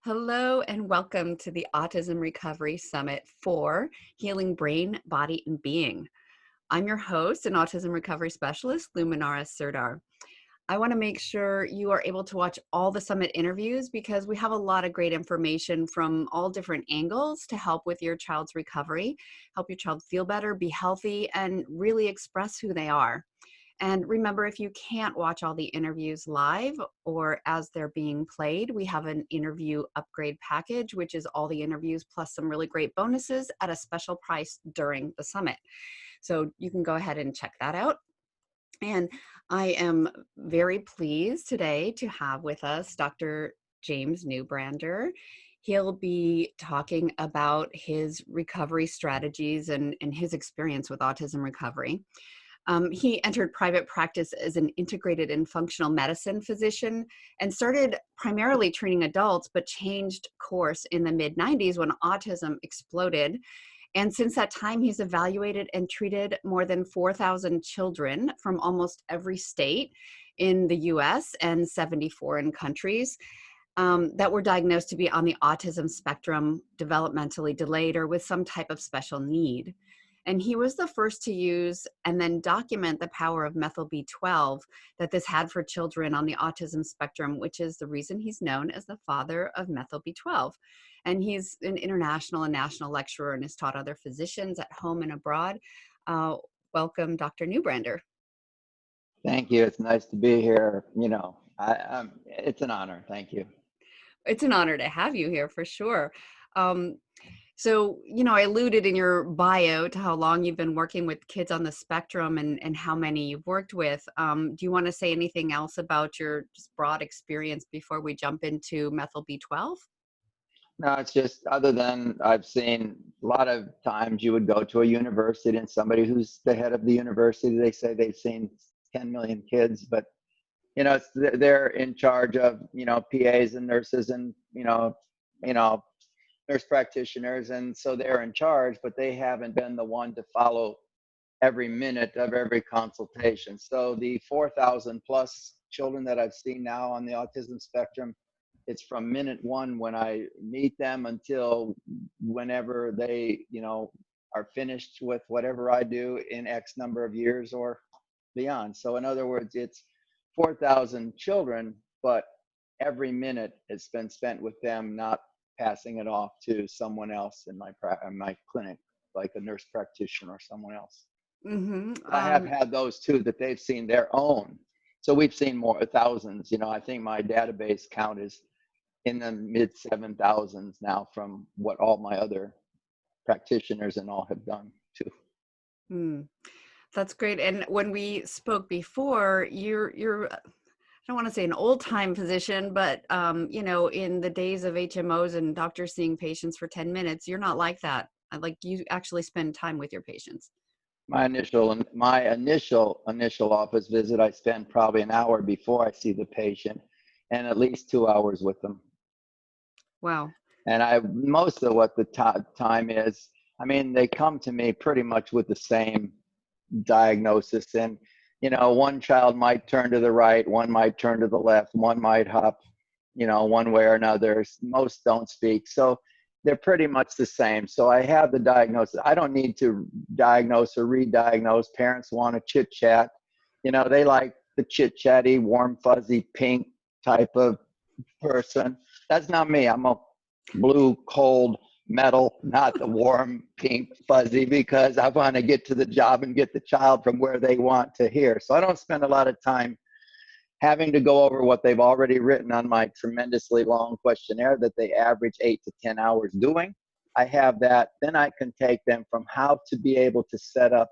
Hello and welcome to the Autism Recovery Summit for Healing Brain, Body, and Being. I'm your host and autism recovery specialist, Luminara Sirdar. I want to make sure you are able to watch all the summit interviews because we have a lot of great information from all different angles to help with your child's recovery, help your child feel better, be healthy, and really express who they are. And remember, if you can't watch all the interviews live or as they're being played, we have an interview upgrade package, which is all the interviews plus some really great bonuses at a special price during the summit. So you can go ahead and check that out. And I am very pleased today to have with us Dr. JimNeubrander. He'll be talking about his recovery strategies and his experience with autism recovery. He entered private practice as an integrated and functional medicine physician and started primarily treating adults, but changed course in the mid-90s when autism exploded. And since that time, he's evaluated and treated more than 4,000 children from almost every state in the US and 70 foreign countries that were diagnosed to be on the autism spectrum, developmentally delayed, or with some type of special need. And he was the first to use and then document the power of methyl B12 that this had for children on the autism spectrum, which is the reason he's known as the father of methyl B12. And he's an international and national lecturer and has taught other physicians at home and abroad. Welcome, Dr. Neubrander. Thank you. It's nice to be here. It's an honor. Thank you. It's an honor to have you here for sure. So, I alluded in your bio to how long you've been working with kids on the spectrum and how many you've worked with. Do you want to say anything else about your just broad experience before we jump into methyl B12? No, it's just other than I've seen a lot of times you would go to a university and somebody who's the head of the university, they say they've seen 10 million kids, but they're in charge of, PAs and nurses and, nurse practitioners. And so they're in charge, but they haven't been the one to follow every minute of every consultation. So the 4,000 plus children that I've seen now on the autism spectrum, it's from minute one when I meet them until whenever they, are finished with whatever I do in X number of years or beyond. So in other words, it's 4,000 children, but every minute has been spent with them, not passing it off to someone else in my clinic, like a nurse practitioner or someone else. Mm-hmm. I have had those too that they've seen their own. So we've seen more thousands. I think my database count is in the mid 7,000s now from what all my other practitioners and all have done too. That's great. And when we spoke before, you're I don't want to say an old time physician, but in the days of HMOs and doctors seeing patients for 10 minutes, you're not like that. Like you actually spend time with your patients. My initial office visit, I spend probably an hour before I see the patient and at least 2 hours with them. Wow. And most of what the time is, they come to me pretty much with the same diagnosis. And, one child might turn to the right, one might turn to the left, one might hop, one way or another. Most don't speak. So they're pretty much the same. So I have the diagnosis. I don't need to diagnose or re-diagnose. Parents want to chit chat. They like the chit chatty, warm, fuzzy, pink type of person. That's not me. I'm a blue, cold metal, not the warm, pink, fuzzy, because I want to get to the job and get the child from where they want to here. So I don't spend a lot of time having to go over what they've already written on my tremendously long questionnaire that they average 8 to 10 hours doing. I have that. Then I can take them from how to be able to set up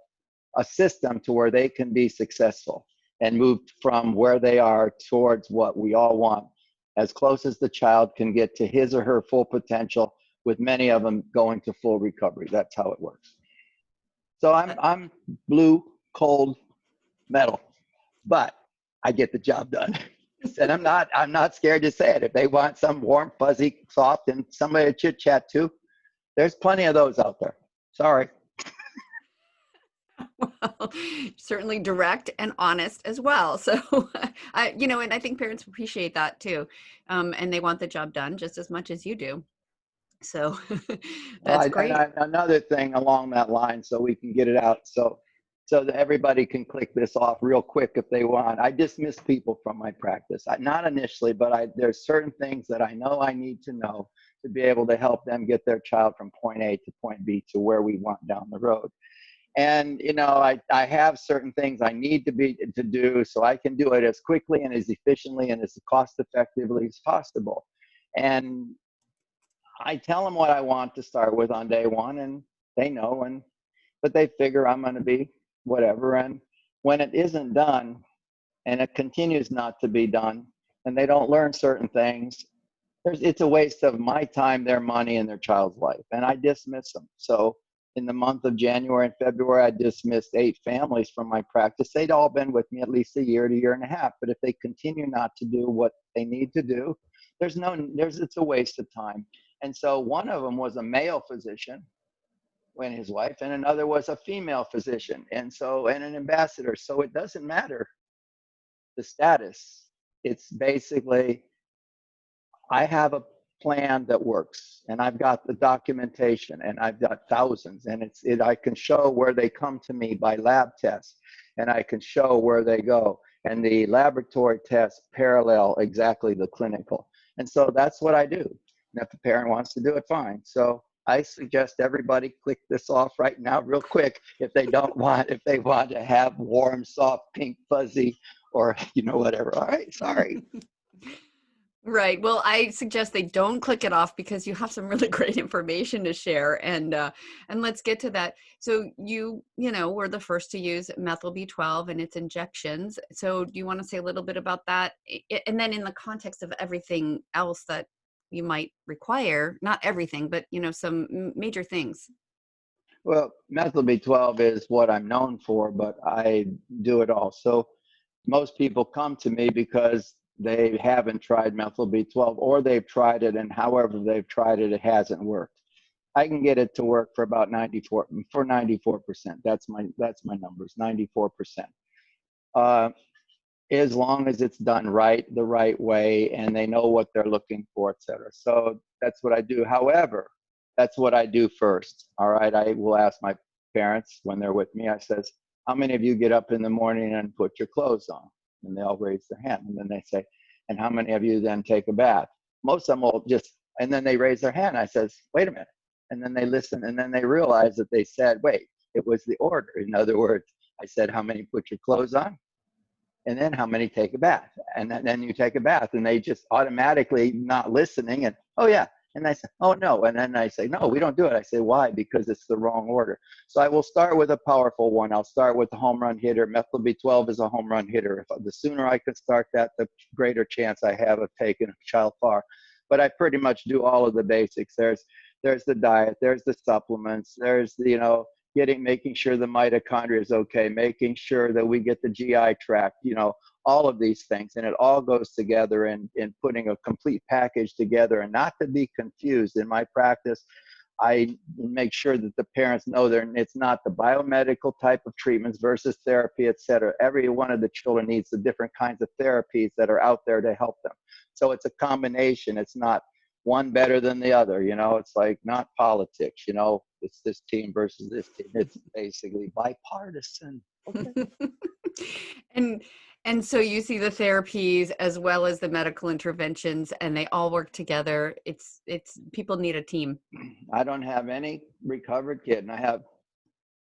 a system to where they can be successful and move from where they are towards what we all want, as close as the child can get to his or her full potential, with many of them going to full recovery. That's how it works. So I'm blue, cold, metal, but I get the job done. And I'm not scared to say it. If they want some warm, fuzzy, soft, and somebody to chit chat to, there's plenty of those out there. Sorry. Well, certainly direct and honest as well. So, and I think parents appreciate that too. And they want the job done just as much as you do. So Well, that's great. another thing along that line, so we can get it out, so that everybody can click this off real quick if they want. I dismiss people from my practice. Not initially, but there's certain things that I know I need to know to be able to help them get their child from point A to point B to where we want down the road. And I have certain things I need to do so I can do it as quickly and as efficiently and as cost effectively as possible. And I tell them what I want to start with on day one, and they know, but they figure I'm going to be whatever. And when it isn't done, and it continues not to be done, and they don't learn certain things, it's a waste of my time, their money, and their child's life. And I dismiss them. So in the month of January and February, I dismissed 8 families from my practice. They'd all been with me at least a year to year and a half. But if they continue not to do what they need to do, it's a waste of time. And so one of them was a male physician and his wife, and another was a female physician, and an ambassador. So it doesn't matter the status. It's basically, I have a plan that works, and I've got the documentation, and I've got thousands, and I can show where they come to me by lab tests, and I can show where they go, and the laboratory tests parallel exactly the clinical. And so that's what I do. And if the parent wants to do it, fine. So I suggest everybody click this off right now real quick if they want to have warm, soft, pink, fuzzy, or whatever. All right, sorry. Right. Well, I suggest they don't click it off because you have some really great information to share, and let's get to that. So you were the first to use methyl B12 and its injections. So do you want to say a little bit about that, and then in the context of everything else that you might require? Not everything, but some major things. Well, methyl B12 is what I'm known for, but I do it all. So most people come to me because they haven't tried methyl B12, or they've tried it, and however they've tried it, it hasn't worked. I can get it to work for about 94%. That's my numbers, 94%. As long as it's done right, the right way, and they know what they're looking for, etc. So that's what I do. However, that's what I do first. All right, I will ask my parents when they're with me. I says, how many of you get up in the morning and put your clothes on? And they all raise their hand. And then they say, and how many of you then take a bath? Most of them will and then they raise their hand. I says, wait a minute. And then they listen, and then they realize that they said, wait, it was the order. In other words, I said, how many put your clothes on? And then how many take a bath? And then you take a bath, and they just automatically not listening, and, oh yeah. And I say, oh no. And then I say, no, we don't do it. I say, why? Because it's the wrong order. So I will start with a powerful one. I'll start with the home run hitter. Methyl B12 is a home run hitter. The sooner I can start that, the greater chance I have of taking a child far. But I pretty much do all of the basics. There's the diet, there's the supplements, there's the, making sure the mitochondria is okay, making sure that we get the GI tract, all of these things. And it all goes together in putting a complete package together. And not to be confused, in my practice, I make sure that the parents know it's not the biomedical type of treatments versus therapy, et cetera. Every one of the children needs the different kinds of therapies that are out there to help them. So it's a combination. It's not one better than the other. It's like not politics, it's this team versus this team. It's basically bipartisan. Okay. And so you see the therapies as well as the medical interventions, and they all work together. It's people need a team. I don't have any recovered kid, and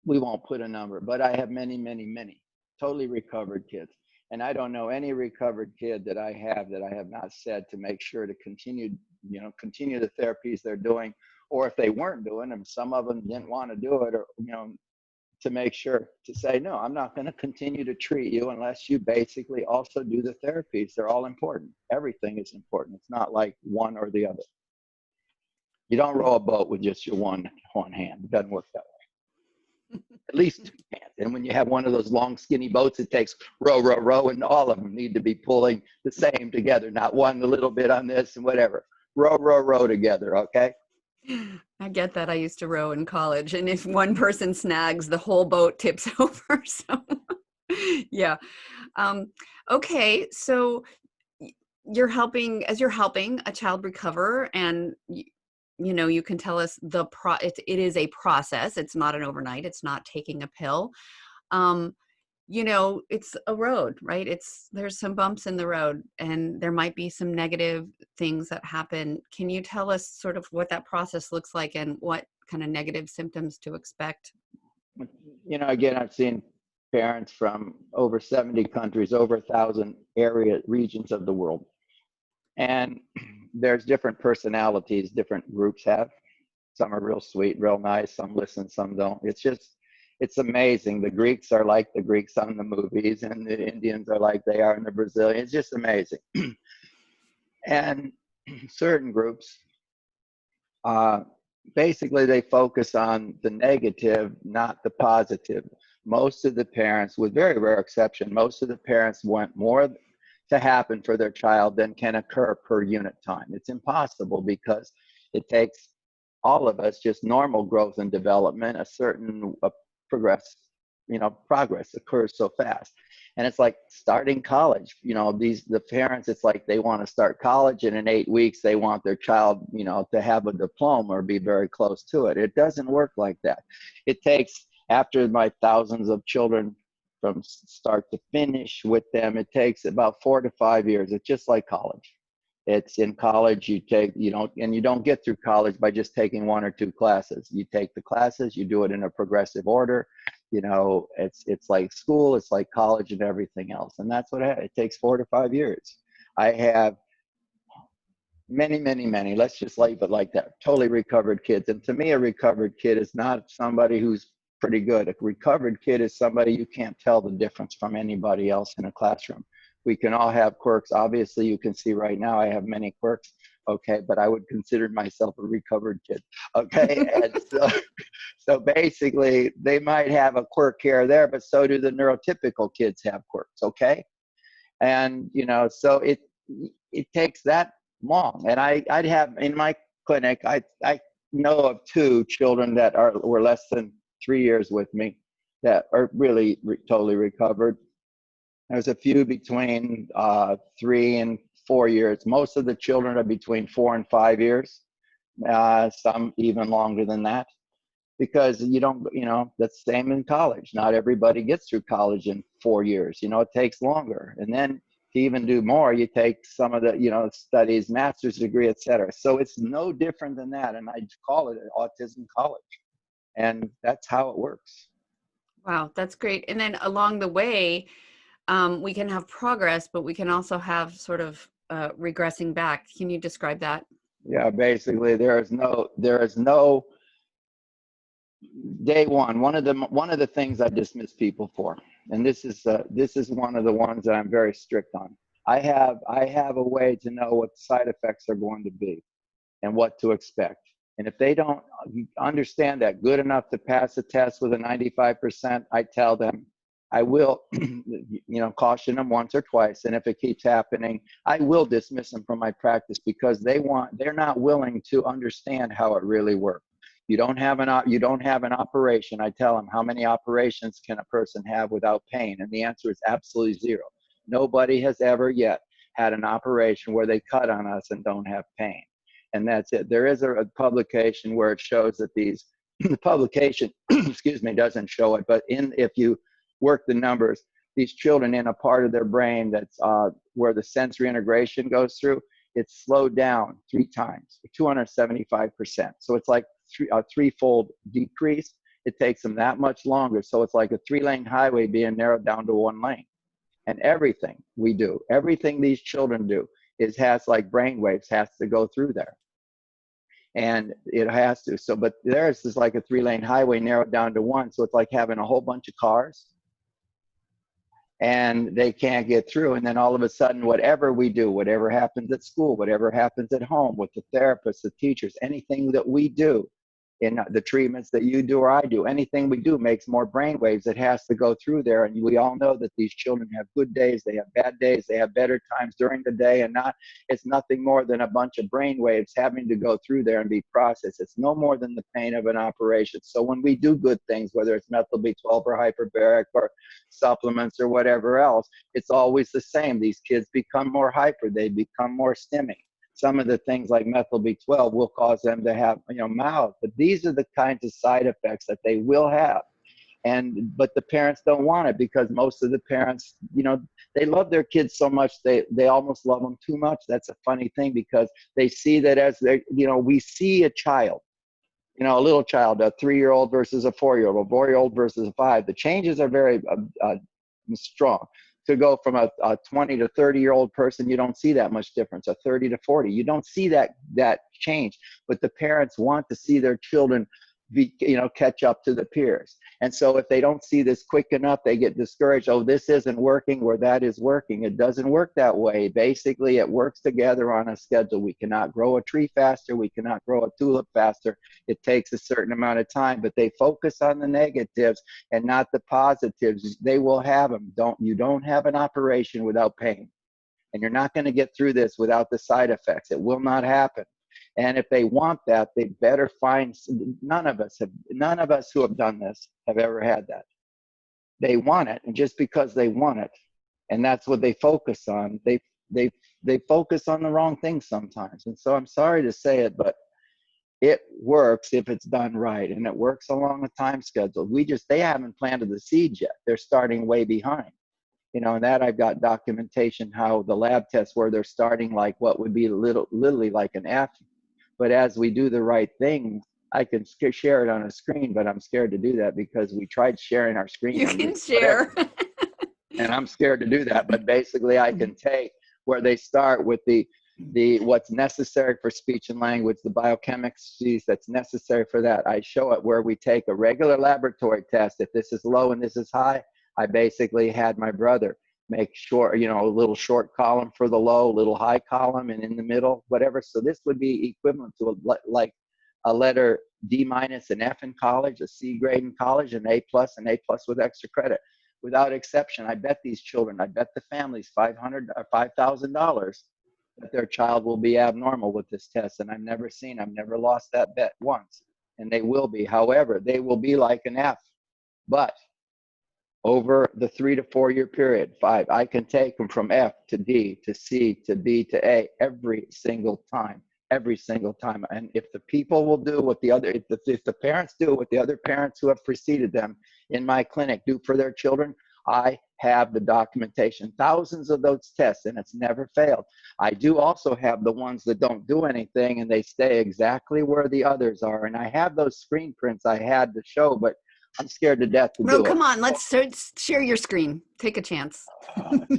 we won't put a number, but I have many, many, many totally recovered kids. And I don't know any recovered kid that I have not said to make sure to continue the therapies they're doing, or if they weren't doing them, some of them didn't want to do it, or, to make sure to say, no, I'm not going to continue to treat you unless you basically also do the therapies. They're all important. Everything is important. It's not like one or the other. You don't row a boat with just your one hand. It doesn't work that way. At least 2 hands. And when you have one of those long, skinny boats, it takes row, row, row, and all of them need to be pulling the same together, not one a little bit on this and whatever. Row, row, row together, okay? I get that. I used to row in college, and if one person snags, the whole boat tips over. So, yeah. Um, okay, so y- you're helping a child recover, and you know, you can tell us it is a process. It's not an overnight. It's not taking a pill. Um, you know, it's a road, right? There's some bumps in the road, and there might be some negative things that happen. Can you tell us sort of what that process looks like and what kind of negative symptoms to expect? You know, again, I've seen parents from over 70 countries, over 1,000 regions of the world. And there's different personalities different groups have. Some are real sweet, real nice. Some listen, some don't. It's amazing. The Greeks are like the Greeks on the movies, and the Indians are like they are in the Brazilians. It's just amazing. And certain groups, uh, basically, they focus on the negative, not the positive. Most of the parents, with very rare exception, most of the parents want more to happen for their child than can occur per unit time. It's impossible because it takes all of us, just normal growth and development, a certain progress occurs so fast. And it's like starting college. You know, the parents, it's like they want to start college, and in 8 weeks they want their child, to have a diploma or be very close to it. It doesn't work like that. It takes, after my thousands of children from start to finish with them, it takes about 4 to 5 years. It's just like college. It's in college, you don't get through college by just taking 1 or 2 classes. You take the classes, you do it in a progressive order. It's like school, it's like college and everything else. And that's what it takes 4 to 5 years. I have many, let's just leave it like that, totally recovered kids. And to me, a recovered kid is not somebody who's pretty good. A recovered kid is somebody you can't tell the difference from anybody else in a classroom. We can all have quirks. Obviously, you can see right now I have many quirks, okay, but I would consider myself a recovered kid, okay? And so basically, they might have a quirk here or there, but so do the neurotypical kids have quirks, okay? And, so it takes that long. And I'd have in my clinic, I know of 2 children that were less than 3 years with me that are really totally recovered. There's a few between 3 and 4 years. Most of the children are between 4 and 5 years, some even longer than that, because that's the same in college. Not everybody gets through college in 4 years. It takes longer. And then to even do more, you take some of the, studies, master's degree, et cetera. So it's no different than that. And I call it an autism college. And that's how it works. Wow, that's great. And then along the way, we can have progress, but we can also have sort of regressing back. Can you describe that? Yeah, basically there is no day one. One of the things I dismiss people for, and this is one of the ones that I'm very strict on. I have a way to know what the side effects are going to be and what to expect. And if they don't understand that good enough to pass a test with a 95%, I tell them, I will, caution them once or twice. And if it keeps happening, I will dismiss them from my practice because they're not willing to understand how it really works. You don't have an operation. I tell them, how many operations can a person have without pain? And the answer is absolutely 0. Nobody has ever yet had an operation where they cut on us and don't have pain. And that's it. There is a publication where it shows that the publication, excuse me, doesn't show it, but if you work the numbers, these children in a part of their brain that's where the sensory integration goes through, it's slowed down 3 times, 275%. So it's like a 3-fold decrease. It takes them that much longer. So it's like a 3-lane highway being narrowed down to 1 lane. And everything we do, everything these children do, has like brain waves has to go through there. And it has to. So, but theirs is like a 3-lane highway narrowed down to 1. So it's like having a whole bunch of cars and they can't get through. And then all of a sudden, whatever we do, whatever happens at school, whatever happens at home with the therapists, the teachers, anything that we do, in the treatments that you do or I do. Anything we do makes more brain waves. It has to go through there. And we all know that these children have good days, they have bad days, they have better times during the day, and it's nothing more than a bunch of brain waves having to go through there and be processed. It's no more than the pain of an operation. So when we do good things, whether it's methyl B12 or hyperbaric or supplements or whatever else, it's always the same. These kids become more hyper, they become more stimming. Some of the things like methyl B12 will cause them to have, mouth, but these are the kinds of side effects that they will have. But the parents don't want it, because most of the parents, they love their kids so much, they almost love them too much. That's a funny thing, because they see that as they, we see a child, a little child, a 3-year-old versus a 4-year-old, a 4-year-old versus a 5. The changes are very strong. To go from a 20 to 30-year-old person, you don't see that much difference. A 30 to 40, you don't see that change. But the parents want to see their children catch up to the peers. And so if they don't see this quick enough, they get discouraged. Oh, this isn't working, or that is working. It doesn't work that way. Basically, it works together on a schedule. We cannot grow a tree faster. We cannot grow a tulip faster. It takes a certain amount of time, but they focus on the negatives and not the positives. They will have them. You don't have an operation without pain. And you're not going to get through this without the side effects. It will not happen. And if they want that, they better find. None of us who have done this have ever had that. They want it, and just because they want it, and that's what they focus on, they focus on the wrong things sometimes. And so I'm sorry to say it, but it works if it's done right, and it works along a time schedule. They haven't planted the seeds yet. They're starting way behind. And that I've got documentation how the lab tests where they're starting like what would be literally like an F. But as we do the right thing, I can share it on a screen, but I'm scared to do that because we tried sharing our screen. You can share. And I'm scared to do that. But basically, I can take where they start with the what's necessary for speech and language, the biochemistry that's necessary for that. I show it where we take a regular laboratory test. If this is low and this is high, I basically had my brother make short, a little short column for the low, little high column, and in the middle, whatever. So this would be equivalent to like a letter D- an F in college, a C grade in college, an A+ with extra credit. Without exception, I bet these children, I bet the families $500 or $5,000 that their child will be abnormal with this test. And I've never lost that bet once. And they will be. However, they will be like an F. But over the 3 to 4 year period, 5, I can take them from F to D to C to B to A every single time. And if the people will do what if the parents do what the other parents who have preceded them in my clinic do for their children, I have the documentation, thousands of those tests, and it's never failed. I do also have the ones that don't do anything and they stay exactly where the others are. And I have those screen prints I had to show, but I'm scared to death to do it. No, come on. Let's share your screen. Take a chance.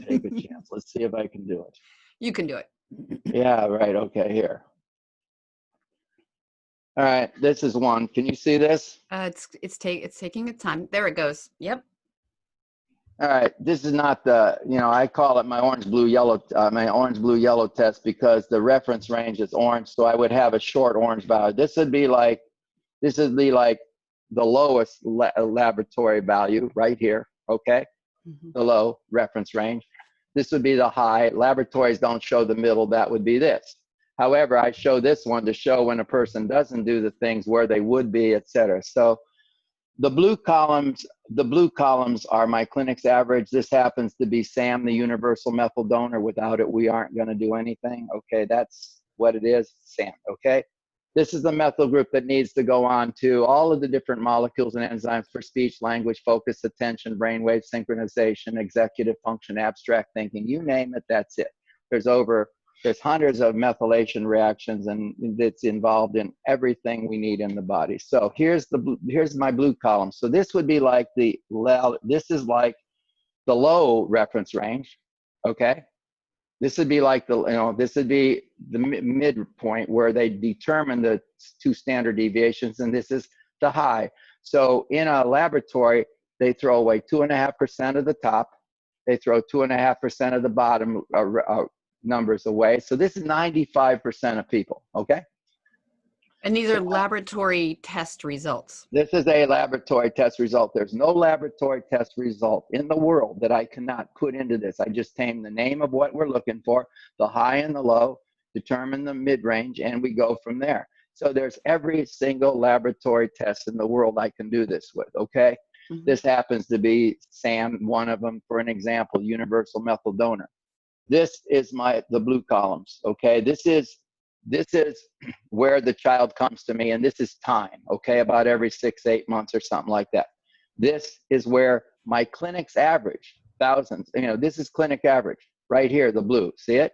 Take a chance. Let's see if I can do it. You can do it. Yeah, right. Okay, here. All right, this is one. Can you see this? It's taking its time. There it goes. Yep. All right, this is not the, I call it my orange, blue, yellow test because the reference range is orange. So I would have a short orange value. This would be like the lowest laboratory value right here, okay? Mm-hmm. The low reference range. This would be the high. Laboratories don't show the middle. That would be this. However, I show this one to show when a person doesn't do the things where they would be, et cetera. So the blue columns are my clinic's average. This happens to be SAM, the universal methyl donor. Without it, we aren't going to do anything. Okay, that's what it is, SAM, okay? This is the methyl group that needs to go on to all of the different molecules and enzymes for speech, language, focus, attention, brainwave synchronization, executive function, abstract thinking, you name it, that's it. There's hundreds of methylation reactions, and it's involved in everything we need in the body. So here's my blue column. So this would be like this is like the low reference range, okay? This would be like this would be the midpoint where they determine the 2 standard deviations, and this is the high. So in a laboratory, they throw away 2.5% of the top. They throw 2.5% of the bottom numbers away. So this is 95% of people, okay? And these are So laboratory test results. this is a laboratory test result. There's no laboratory test result in the world that I cannot put into this. I just name the name of what we're looking for, the high and the low, determine the mid-range, and we go from there. So there's every single laboratory test in the world I can do this with, okay? Mm-hmm. This happens to be SAM, one of them, for an example, universal methyl donor. This is the blue columns, okay? This is where the child comes to me, and this is time, okay? About every 6-8 months or something like that. This is where my clinic's average, thousands, this is clinic average, right here, the blue, see it?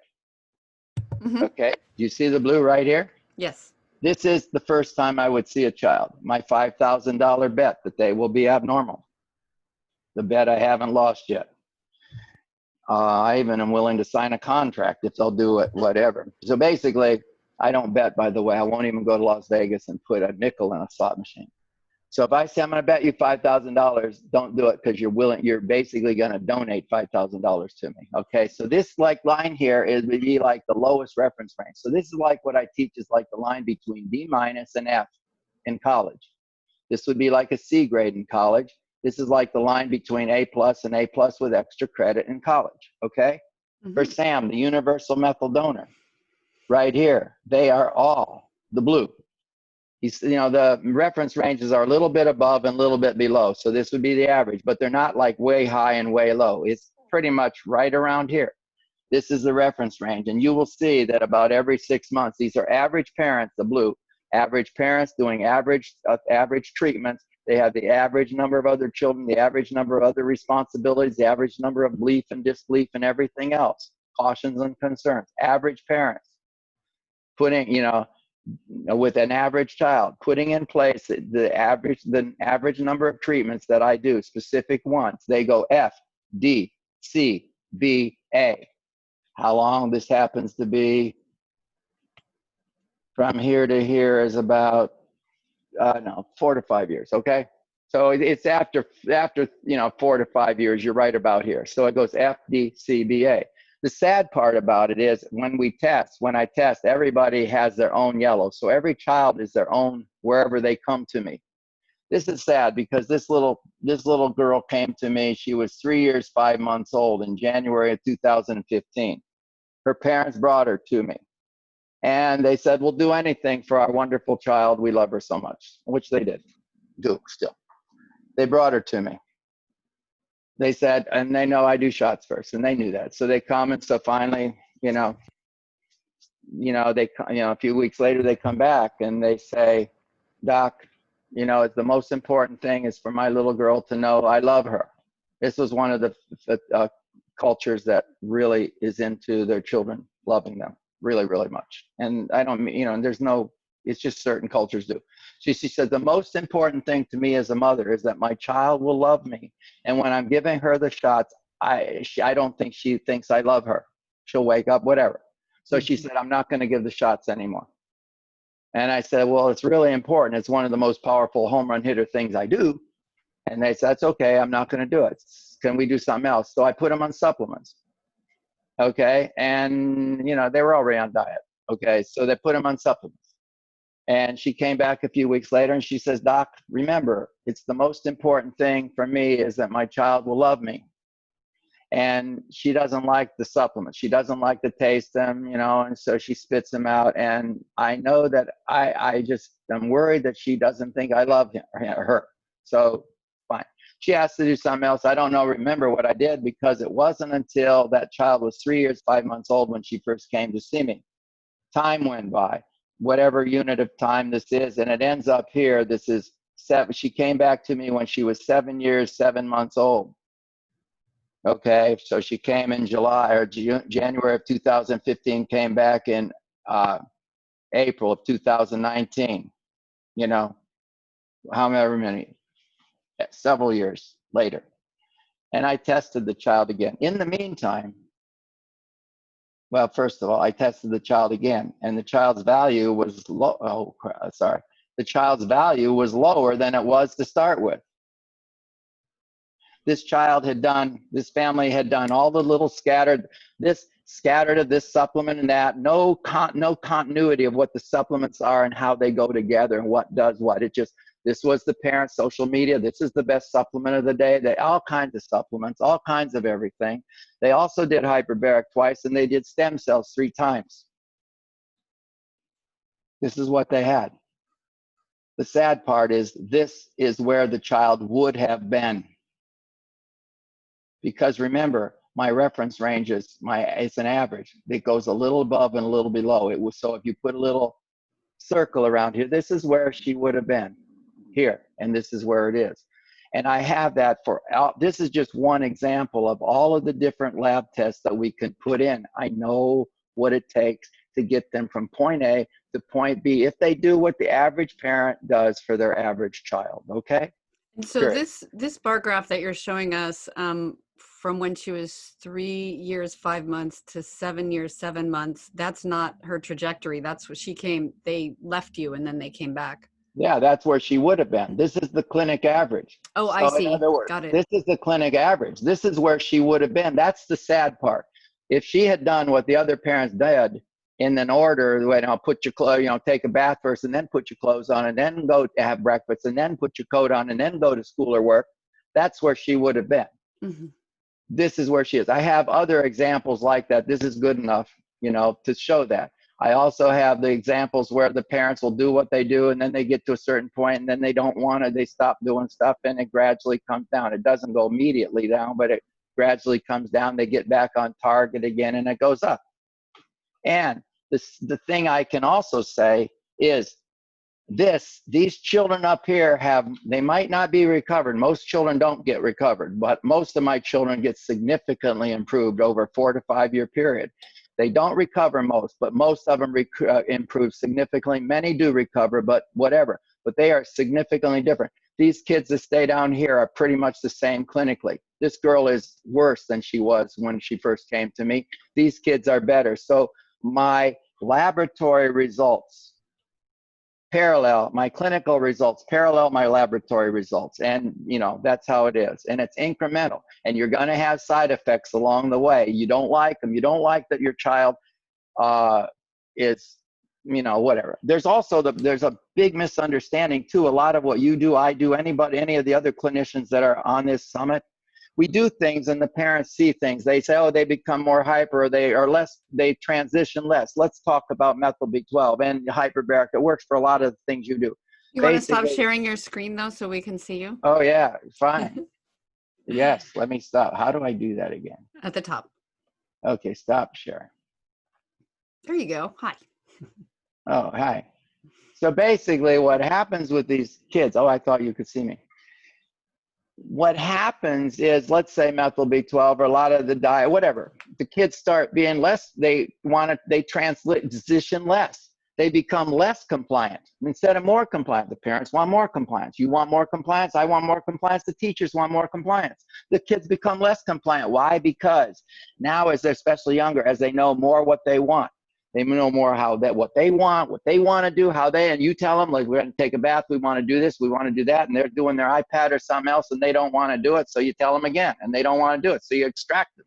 Mm-hmm. Okay, do you see the blue right here? Yes. This is the first time I would see a child, my $5,000 bet that they will be abnormal. The bet I haven't lost yet. I even am willing to sign a contract if they'll do it, whatever. So basically, I don't bet, by the way. I won't even go to Las Vegas and put a nickel in a slot machine. So if I say I'm going to bet you $5,000, don't do it, because you're basically going to donate $5,000 to me. Okay, so this line here would be like the lowest reference range. So this is like what I teach is like the line between D- and F in college. This would be like a C grade in college. This is like the line between A+ and A+ with extra credit in college, okay? Mm-hmm. For SAM, the universal methyl donor, right here, they are all the blue. The reference ranges are a little bit above and a little bit below, so this would be the average, but they're not like way high and way low. It's pretty much right around here. This is the reference range, and you will see that about every 6 months, these are average parents, the blue, average parents doing average treatments. They have the average number of other children, the average number of other responsibilities, the average number of belief and disbelief and everything else, cautions and concerns. Average parents putting, with an average child, putting in place the average number of treatments that I do, specific ones. They go F, D, C, B, A. How long this happens to be from here to here is about 4 to 5 years, okay? So it's after 4 to 5 years, you're right about here. So it goes F, D, C, B, A. The sad part about it is when I test, everybody has their own yellow. So every child is their own wherever they come to me. This is sad because this little girl came to me. She was 3 years, 5 months old in January of 2015. Her parents brought her to me. And they said, we'll do anything for our wonderful child. We love her so much, which they did do still. They brought her to me. They said, and they know I do shots first, and they knew that. So they come, and so finally, a few weeks later, they come back and they say, Doc, it's the most important thing is for my little girl to know I love her. This was one of the cultures that really is into their children loving them really, really much. And I don't mean, it's just certain cultures do. She said, the most important thing to me as a mother is that my child will love me. And when I'm giving her the shots, I don't think she thinks I love her. She'll wake up, whatever. So she said, I'm not going to give the shots anymore. And I said, well, it's really important. It's one of the most powerful home run hitter things I do. And they said, that's okay. I'm not going to do it. Can we do something else? So I put them on supplements. Okay. And, they were already on diet. Okay. So they put them on supplements. And she came back a few weeks later and she says, Doc, remember, it's the most important thing for me is that my child will love me. And she doesn't like the supplements. She doesn't like to taste them, and so she spits them out. And I know that I'm worried that she doesn't think I love her. So fine. She asked to do something else. I don't remember what I did, because it wasn't until that child was 3 years, 5 months old when she first came to see me. Time went by, whatever unit of time this is, and it ends up here. This is 7. She came back to me when she was 7 years, 7 months old. Okay, so she came in July or January of 2015, came back in April of 2019, however many, several years later. And I tested the child again. In the meantime, well, first of all, I tested the child again, and the child's value was the child's value was lower than it was to start with. This family had done all the little scattered, scattered of this supplement and that, no continuity of what the supplements are and how they go together and what does what. It just, this was the parent social media. This is the best supplement of the day. They all kinds of supplements, all kinds of everything. They also did hyperbaric twice, and they did stem cells 3 times. This is what they had. The sad part is this is where the child would have been. Because remember, my reference range is it's an average. It goes a little above and a little below. It was, so if you put a little circle around here, this is where she would have been here, and this is where it is. And I have that for, this is just one example of all of the different lab tests that we can put in. I know what it takes to get them from point A to point B if they do what the average parent does for their average child, okay? And so Period. this bar graph that you're showing us, from when she was 3 years, 5 months to 7 years, 7 months, that's not her trajectory. That's what she came, they left you and then they came back. Yeah, that's where she would have been. This is the clinic average. Oh, So I see. in other words, Got it. this is the clinic average. This is where she would have been. That's the sad part. If she had done what the other parents did in an order, put your clothes, take a bath first and then put your clothes on and then go to have breakfast and then put your coat on and then go to school or work, that's where she would have been. Mm-hmm. This is where she is. I have other examples like that. This is good enough, to show that. I also have the examples where the parents will do what they do and then they get to a certain point and then they don't want to, they stop doing stuff and it gradually comes down. It doesn't go immediately down, but it gradually comes down. They get back on target again and it goes up. And the thing I can also say is these children up here they might not be recovered. Most children don't get recovered, but most of my children get significantly improved over a 4 to 5 year period. They don't recover most, but most of them improve significantly. Many do recover, but whatever. But they are significantly different. These kids that stay down here are pretty much the same clinically. This girl is worse than she was when she first came to me. These kids are better. So my laboratory results parallel, my clinical results parallel my laboratory results. And, that's how it is. And it's incremental. And you're going to have side effects along the way. You don't like them. You don't like that your child is, whatever. There's also there's a big misunderstanding too. A lot of what you do, I do, any of the other clinicians that are on this summit, we do things and the parents see things. They say, oh, they become more hyper, or they transition less. Let's talk about methyl B12 and hyperbaric. It works for a lot of the things you do. You want to stop sharing your screen though so we can see you? Oh yeah, fine. Yes, let me stop. How do I do that again? At the top. Okay, stop sharing. There you go. Hi. Oh, hi. So basically what happens with these kids, oh, I thought you could see me. What happens is, let's say methyl B12 or a lot of the diet, whatever, the kids start being less, they transition less. They become less compliant instead of more compliant. The parents want more compliance. You want more compliance. I want more compliance. The teachers want more compliance. The kids become less compliant. Why? Because now, as they're especially younger, as they know more what they want, they know more what they want to do, and you tell them, like, we're going to take a bath, we want to do this, we want to do that, and they're doing their iPad or something else and they don't want to do it, so you tell them again and they don't want to do it, so you extract them.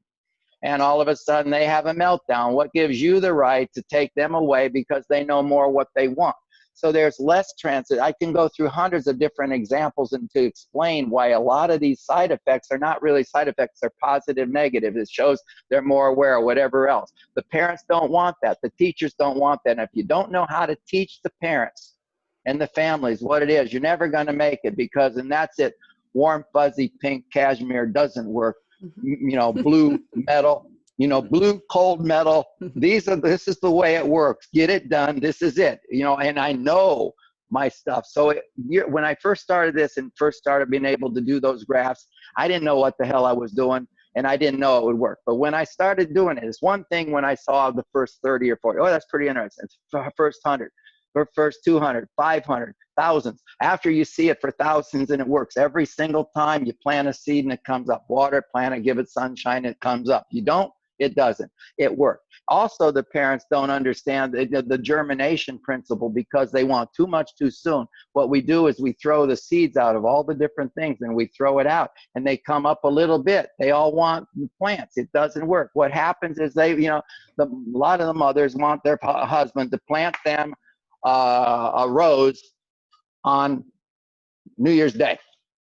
And all of a sudden they have a meltdown. What gives you the right to take them away because they know more what they want? So there's less transit. I can go through hundreds of different examples and to explain why a lot of these side effects are not really side effects, they're positive, negative. It shows they're more aware or whatever else. The parents don't want that. The teachers don't want that. And if you don't know how to teach the parents and the families what it is, you're never going to make it, because, and that's it, warm, fuzzy, pink cashmere doesn't work. Blue metal, blue cold metal. This is the way it works. Get it done. This is it. And I know my stuff. So when I first started this and first started being able to do those graphs, I didn't know what the hell I was doing, and I didn't know it would work. But when I started doing it, it's one thing when I saw the first 30 or 40. Oh, that's pretty interesting. It's first 100, or first 200, 500, thousands. After you see it for thousands and it works every single time, you plant a seed and it comes up. Water, plant it, give it sunshine, it comes up. You don't It doesn't. It worked. Also, the parents don't understand the germination principle because they want too much too soon. What we do is we throw the seeds out of all the different things and we throw it out and they come up a little bit. They all want plants. It doesn't work. What happens is a lot of the mothers want their husband to plant them a rose on New Year's Day.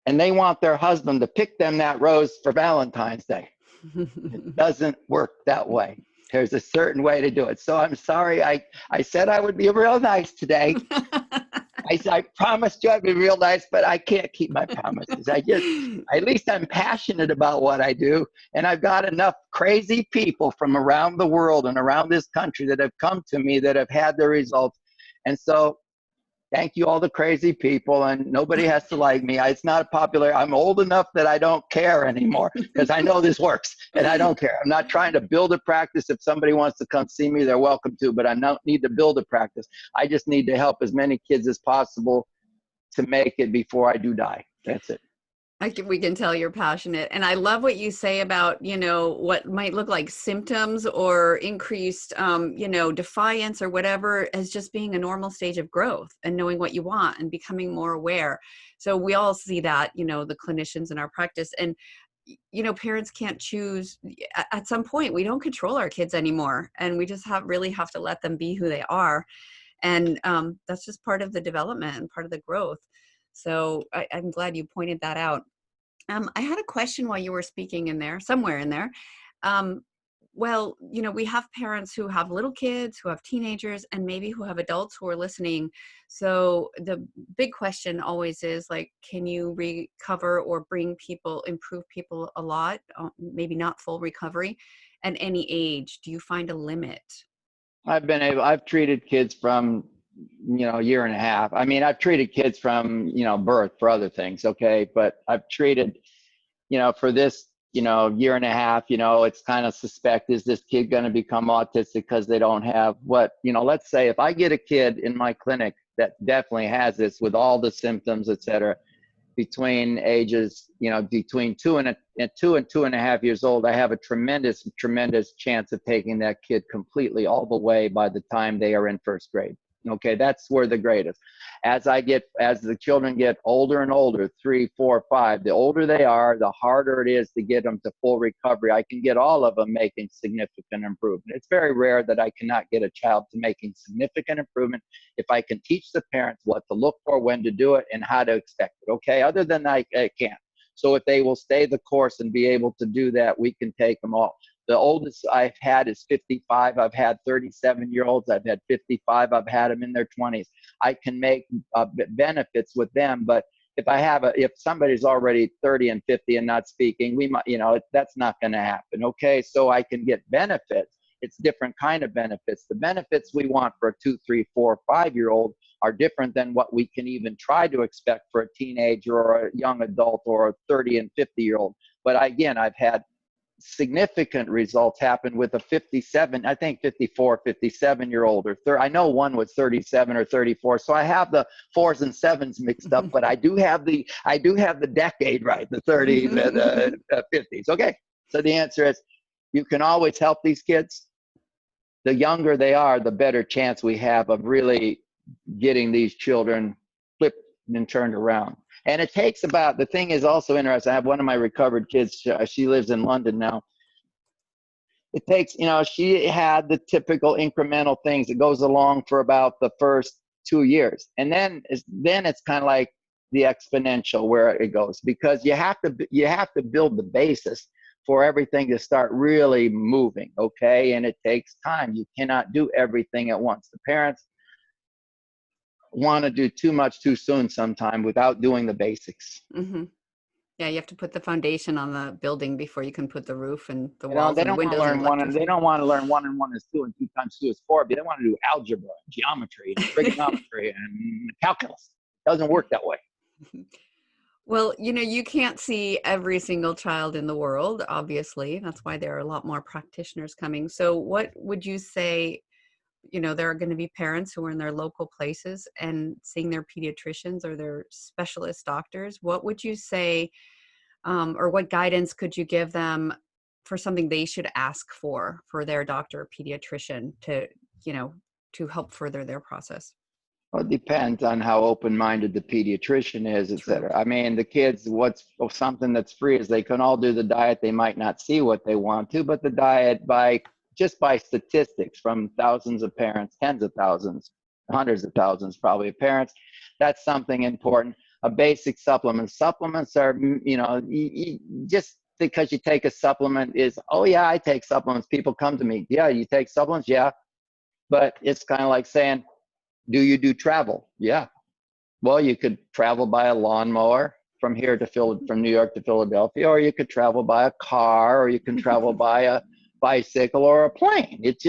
And they want their husband to pick them that rose for Valentine's Day. It doesn't work that way. There's a certain way to do it. So I'm sorry. I said I would be real nice today. I promised you I'd be real nice, but I can't keep my promises. At least I'm passionate about what I do. And I've got enough crazy people from around the world and around this country that have come to me that have had their results. And so thank you, all the crazy people, and nobody has to like me. It's not popular. I'm old enough that I don't care anymore because I know this works, and I don't care. I'm not trying to build a practice. If somebody wants to come see me, they're welcome to, but I don't need to build a practice. I just need to help as many kids as possible to make it before I do die. That's it. We can tell you're passionate. And I love what you say about, what might look like symptoms or increased, defiance or whatever as just being a normal stage of growth and knowing what you want and becoming more aware. So we all see that, the clinicians in our practice, and, parents can't choose. At some point, we don't control our kids anymore, and we just really have to let them be who they are. And that's just part of the development and part of the growth. So I'm glad you pointed that out. I had a question while you were speaking somewhere in there. Well, we have parents who have little kids, who have teenagers, and maybe who have adults who are listening. So the big question always is like, can you recover or improve people a lot? Maybe not full recovery at any age. Do you find a limit? I've treated kids from a year and a half. I mean, I've treated kids from birth for other things, okay, but I've treated for this year and a half, it's kind of suspect, is this kid going to become autistic because they don't have let's say if I get a kid in my clinic that definitely has this with all the symptoms, etc., between ages between 2 and 2.5 years old, I have a tremendous chance of taking that kid completely all the way by the time they are in first grade. Okay, that's where the grade is. As the children get older and older, 3, 4, 5, the older they are, the harder it is to get them to full recovery. I can get all of them making significant improvement. It's very rare that I cannot get a child to making significant improvement if I can teach the parents what to look for, when to do it, and how to expect it. Okay, other than that, I can't. So if they will stay the course and be able to do that, we can take them all. The oldest I've had is 55. I've had 37-year-olds. I've had 55. I've had them in their 20s. I can make benefits with them, but if somebody's already 30 and 50 and not speaking, we might, that's not going to happen. Okay, so I can get benefits. It's different kind of benefits. The benefits we want for a 2, 3, 4, 5-year-old are different than what we can even try to expect for a teenager or a young adult or a 30 and 50-year-old. But again, I've had significant results happen with a 54, 57-year-old, or I know one was 37 or 34. So I have the 4s and 7s mixed up, but I do have the decade right, the 30s, the 50s. Okay, so the answer is you can always help these kids. The younger they are, the better chance we have of really getting these children flipped and turned around. And it takes the thing is also interesting. I have one of my recovered kids. She lives in London now. It takes, she had the typical incremental things. It goes along for about the first 2 years. And then it's kind of like the exponential where it goes, because you have to build the basis for everything to start really moving. Okay. And it takes time. You cannot do everything at once. The parents want to do too much too soon sometime without doing the basics. Mm-hmm. Yeah, you have to put the foundation on the building before you can put the roof and the walls and the windows and electricity. They don't want to learn 1 and 1 is 2 and 2 times 2 is 4, but they want to do algebra, geometry, and trigonometry, and calculus. It doesn't work that way. Well, you can't see every single child in the world, obviously. That's why there are a lot more practitioners coming. So what would you say? There are going to be parents who are in their local places and seeing their pediatricians or their specialist doctors. What would you say, or what guidance could you give them for something they should ask for their doctor or pediatrician to, to help further their process? Well, it depends on how open-minded the pediatrician is, et True. cetera. I mean, the kids, what's something that's free is they can all do the diet. They might not see what they want to, but the diet, just by statistics from thousands of parents, tens of thousands, hundreds of thousands probably of parents, that's something important. A basic supplement. Supplements are, just because you take a supplement is, oh yeah, I take supplements. People come to me, yeah, you take supplements? Yeah. But it's kind of like saying, do you do travel? Yeah. Well, you could travel by a lawnmower from from New York to Philadelphia, or you could travel by a car, or you can travel by a bicycle or a plane. It's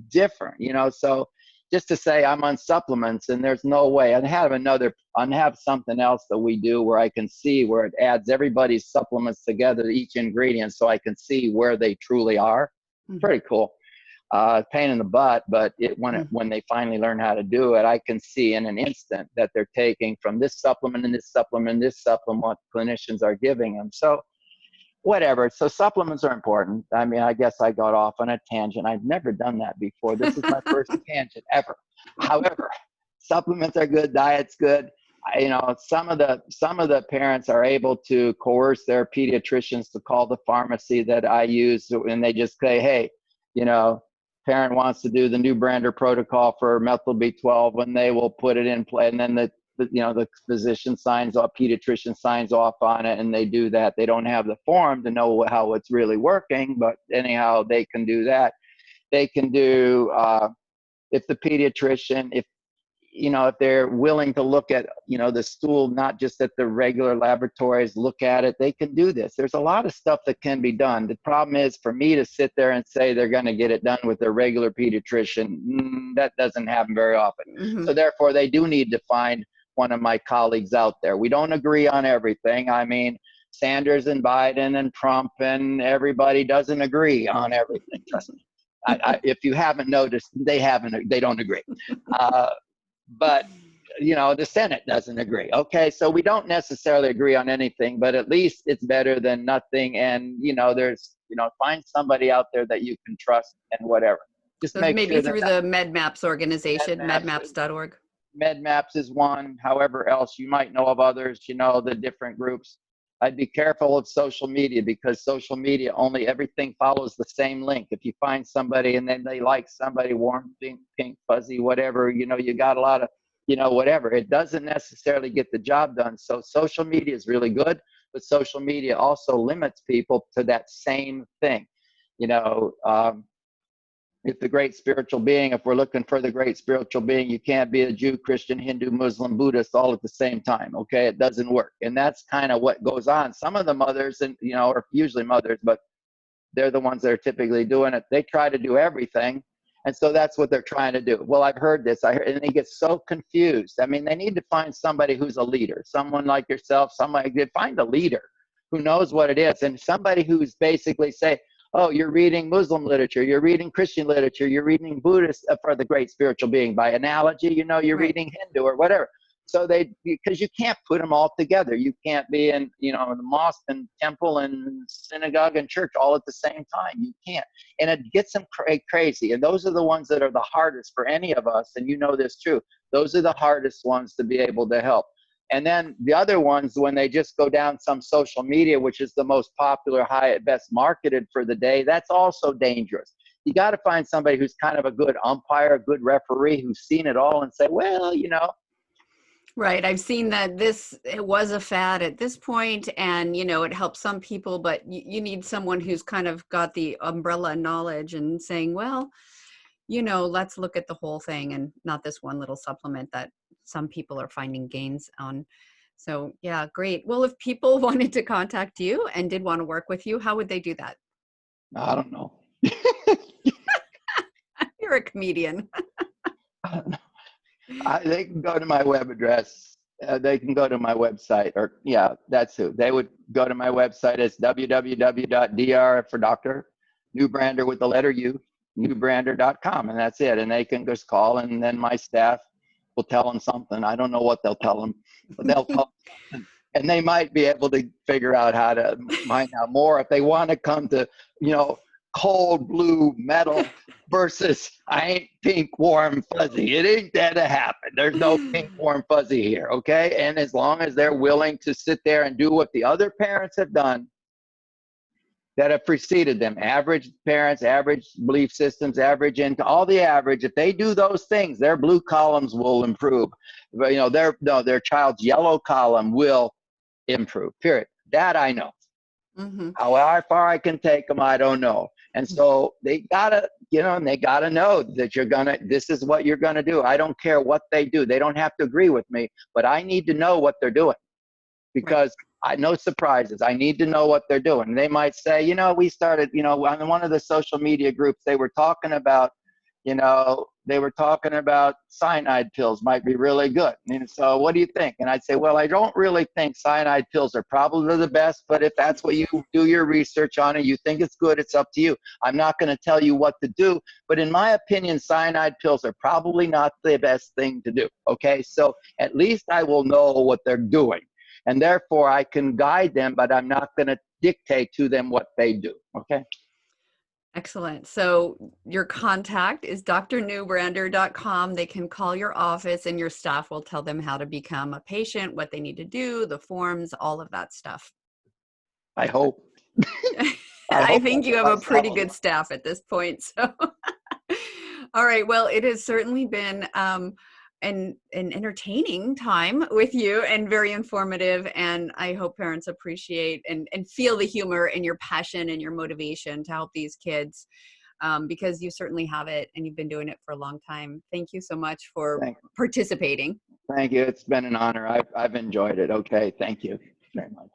different, so just to say I'm on supplements and there's no way. I have something else that we do where I can see where it adds everybody's supplements together, each ingredient, so I can see where they truly are. Mm-hmm. Pretty cool. Pain in the butt, but when they finally learn how to do it, I can see in an instant that they're taking from this supplement and this supplement and this supplement what clinicians are giving them. So whatever. So supplements are important. I mean, I guess I got off on a tangent. I've never done that before. This is my first tangent ever. However, supplements are good. Diet's good. Some of the parents are able to coerce their pediatricians to call the pharmacy that I use, and they just say, hey, parent wants to do the Neubrander protocol for methyl B12, and they will put it in play. And then the physician signs off, pediatrician signs off on it, and they do that. They don't have the form to know how it's really working, but anyhow, they can do that. They can do, if the pediatrician, if they're willing to look at, the stool, not just at the regular laboratories, look at it, they can do this. There's a lot of stuff that can be done. The problem is for me to sit there and say they're going to get it done with their regular pediatrician, that doesn't happen very often. Mm-hmm. So therefore, they do need to find one of my colleagues out there. We don't agree on everything. I mean, Sanders and Biden and Trump and everybody doesn't agree on everything. Trust me. If you haven't noticed, they don't agree. But the Senate doesn't agree. Okay, so we don't necessarily agree on anything, but at least it's better than nothing. And there's find somebody out there that you can trust and whatever. Just So make maybe sure through the MedMaps organization, MedMaps, medmaps.org. MedMaps is one. However else you might know of others, the different groups. I'd be careful of social media, because social media, only everything follows the same link. If you find somebody and then they like somebody warm, pink, fuzzy, whatever, you got a lot of, whatever. It doesn't necessarily get the job done. So social media is really good, but social media also limits people to that same thing. If the great spiritual being, if we're looking for the great spiritual being, you can't be a Jew, Christian, Hindu, Muslim, Buddhist all at the same time. Okay, it doesn't work. And that's kind of what goes on. Some of the mothers, and are usually mothers, but they're the ones that are typically doing it. They try to do everything. And so that's what they're trying to do. Well, I've heard this. And they get so confused. I mean, they need to find somebody who's a leader, someone like yourself, find a leader who knows what it is, and somebody who's basically say, oh, you're reading Muslim literature, you're reading Christian literature, you're reading Buddhist for the great spiritual being. By analogy, you're Right. reading Hindu or whatever. So because you can't put them all together. You can't be in, the mosque and temple and synagogue and church all at the same time. You can't. And it gets them crazy. And those are the ones that are the hardest for any of us. And this too. Those are the hardest ones to be able to help. And then the other ones, when they just go down some social media, which is the most popular, best marketed for the day, that's also dangerous. You got to find somebody who's kind of a good umpire, a good referee, who's seen it all and say, well, Right. I've seen that it was a fad at this point, and, it helps some people, but you need someone who's kind of got the umbrella knowledge and saying, well, let's look at the whole thing and not this one little supplement that some people are finding gains on. So yeah, great. Well, if people wanted to contact you and did want to work with you, how would they do that? I don't know. You're a comedian. I don't know. They can go to my web address. They can go to my website, or that's who. They would go to my website. It's www.dr for doctor, Neubrander with the letter U, Neubrander.com, and that's it. And they can just call, and then my staff will tell them something. I don't know what they'll tell them, but they'll tell them something. and they might be able to figure out how to find out more if they want to come to, cold blue metal versus I ain't pink, warm, fuzzy. It ain't that to happen. There's no pink, warm, fuzzy here, okay? And as long as they're willing to sit there and do what the other parents have done that have preceded them, average parents, average belief systems, average into all the average, if they do those things, their blue columns will improve. But, their child's yellow column will improve, period. That I know. Mm-hmm. How far I can take them, I don't know. And so they gotta, and they gotta know that this is what you're gonna do. I don't care what they do. They don't have to agree with me, but I need to know what they're doing, because no surprises. I need to know what they're doing. They might say, we started, on one of the social media groups, they were talking about, cyanide pills might be really good. And so what do you think? And I'd say, well, I don't really think cyanide pills are probably the best, but if that's what you do your research on and you think it's good, it's up to you. I'm not going to tell you what to do, but in my opinion, cyanide pills are probably not the best thing to do. Okay. So at least I will know what they're doing, and therefore I can guide them, but I'm not going to dictate to them what they do. Okay. Excellent. So your contact is drneubrander.com. They can call your office and your staff will tell them how to become a patient, what they need to do, the forms, all of that stuff. I hope. I think you have a pretty good staff at this point. So, all right. Well, it has certainly been an entertaining time with you and very informative. And I hope parents appreciate and feel the humor and your passion and your motivation to help these kids, because you certainly have it and you've been doing it for a long time. Thank you so much for participating. Thank you. It's been an honor. I've enjoyed it. Okay. Thank you very much.